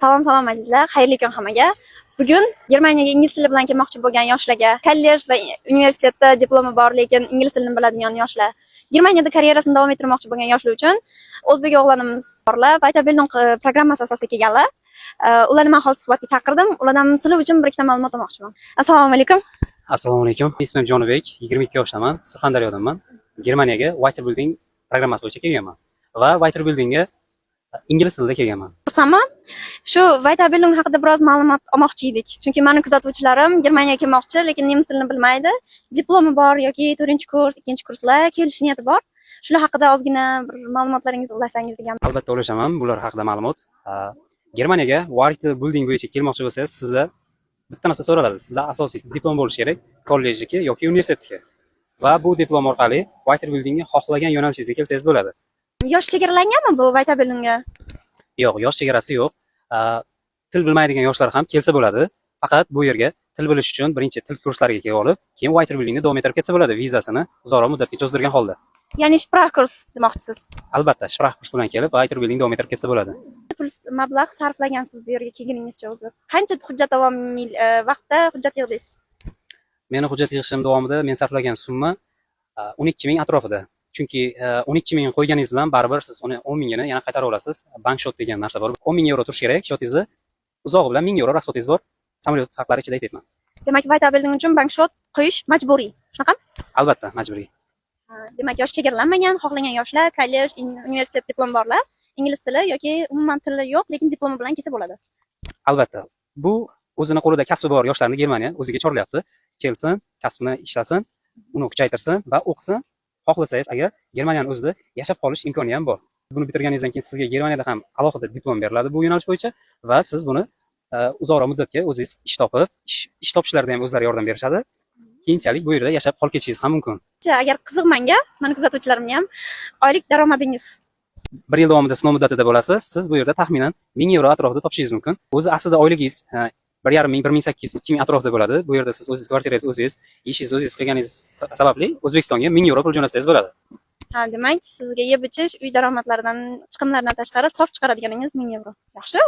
Salom azizlar, xayrli kun hammaga. Bugun Germaniyaga ingliz tili bilan kelmoqchi bo'lgan yoshlarga, kollej va universitetda diplomi bor, lekin ingliz tilini biladigan yoshlar, Germaniyada karyerasini davom ettirmoqchi bo'lgan yoshlar uchun o'zbek o'g'lonimiz borlar, Weiterbildung programmasi asosida kelganlar. Ularni men hozir suhbatga chaqirdim. Ulardan sizlar uchun bir ikkita ma'lumot olmoqchiman. Assalomu alaykum. Assalomu alaykum. Ismim Jonibek, 22 yoshdaman, Surxondaryodanman. Germaniyaga Weiterbildung programmasi bo'yicha kelganman va Weiterbildungga ingliz tilida kelganman. Xursandman. Shu Weiterbildung haqida biroz ma'lumot olmoqchi edik. Chunki meni kuzatuvchilarim Germaniyaga kelmoqchi, lekin nemis tilini bilmaydi. Diplomi bor yoki 4-kurs, 2-kurslar kelish niyati bor. Shular haqida ozgina bir ma'lumotlaringizni ulasangiz degan. Albatta ulashaman bular haqida ma'lumot. Germaniyaga Weiterbildung bo'yicha kelmoqchi bo'lsangiz, sizda bitta narsa so'raladi. Sizda asosiysi diplom bo'lishi kerak, kollejniki yoki universitetniki. Va bu diplom orqali Weiterbildungga xohlagan yo'nalishingizga kelsangiz bo'ladi. Yosh chegaralanganmi bu Weiterbildungga? Yo'q, yosh chegarasi yo'q. Til bilmaydigan yoshlar ham kelsa bo'ladi. Faqat bu yerga til bilish uchun birinchi til kurslariga kelib olib, keyin Weiterbildungni davom ettirib ketsa bo'ladi, vizasini uzoqroq muddatga cho'zdirgan holda. Ya'ni Sprachkurs demoqchisiz. Albatta, Sprachkurs bilan kelib Weiterbildung davom ettirib ketsa bo'ladi. Pul mablag' sarflagansiz bu yerga kelguningizcha o'zi. Qancha hujjat davomiy vaqtda hujjat yig'dingiz? Meni hujjat yig'ishim davomida men sarflagan summa 12 ming atrofida. Chunki 12 ming qo'yganingiz bilan baribir siz uni 10 mingini yana qaytarib olasiz. Bank shot degan narsa bor. 10 ming euro turishi kerak shotingizda. Uzog'i bilan 1000 euro rasxotingiz bor. Samolyot haqlari ichida aytayapman. Demak, Weiterbildung uchun bank shot qo'yish majburiy. Shunaqami? Albatta, majburiy. Demak, yosh chegaralanmagan, xohlagan yoshlar, kollej, universitet diplomi borlar, ingliz tili yoki umuman tili yo'q, lekin diplomi bilan kelsa bo'ladi. Albatta. Bu o'zini qo'lida kasbi bor yoshlarni Germaniya o'ziga chorlayapti. Kelsin, kasbini ishlasin, uni kuchaytirsin va o'qisin. Xohlasangiz agar Germaniyaning o'zida yashab qolish imkoni ham bor. Buni bitirganingizdan keyin sizga Germaniyada ham alohida diplom beriladi bu yo'nalish bo'yicha va siz buni uzoqroq muddatga o'zingiz ish topib, ish topishlarda ham o'zlari yordam berishadi. Keyinchalik bu yerda yashab qolib ketishingiz ham mumkin. Agar qiziq menga, meni kuzatuvchilarimga ham oylik daromadingiz 1 yil davomida sinov muddatida bo'lasiz. Siz bu yerda taxminan 1000 euro atrofida topishingiz mumkin. O'zi aslida oyligingiz 1,5 ming, 1800, 2000 atrofida bo'ladi. Bu yerda siz o'zingiz kvartirangiz o'zingiz, ishingizni o'zingiz qilganingiz sababli O'zbekistonga 1000 euro pul jo'natsangiz bo'ladi. Demak, sizga yeb ichish, uy daromadlaridan, chiqimlardan tashqari sof chiqaradiganingiz 1000 euro. Yaxshi.